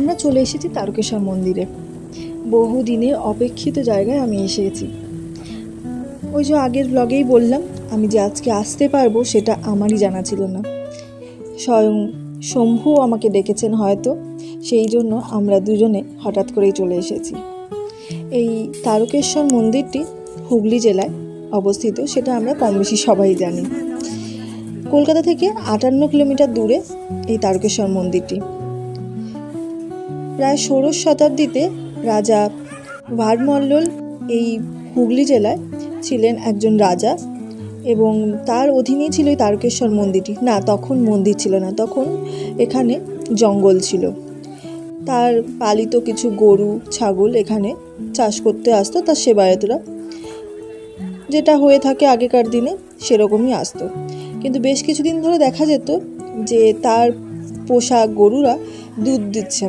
আমরা চলে এসেছি তারকেশ্বর মন্দিরে। বহুদিনের অপেক্ষিত জায়গায় আমি এসেছি। ওই যে আগের ব্লগেই বললাম, আমি যে আজকে আসতে পারবো সেটা আমারই জানা ছিল না। স্বয়ং শম্ভু আমাকে ডেকেছেন হয়তো, সেই জন্য আমরা দুজনে হঠাৎ করেই চলে এসেছি। এই তারকেশ্বর মন্দিরটি হুগলি জেলায় অবস্থিত, সেটা আমরা কম বেশি সবাই জানি। কলকাতা থেকে 58 কিলোমিটার দূরে এই তারকেশ্বর মন্দিরটি। প্রায় ষোড়শ শতাব্দীতে রাজা ভারমল্লল এই হুগলি জেলায় ছিলেন একজন রাজা, এবং তার অধীনেই ছিল এই তারকেশ্বর মন্দিরটি। না, তখন মন্দির ছিল না, তখন এখানে জঙ্গল ছিল। তার পালিত কিছু গরু ছাগল এখানে চাষ করতে আসতো তার সেবায়েতরা, যেটা হয়ে থাকে আগেকার দিনে সেরকমই আসতো। কিন্তু বেশ কিছুদিন ধরে দেখা যেত যে তার পোষা গরুরা দুধ দিচ্ছে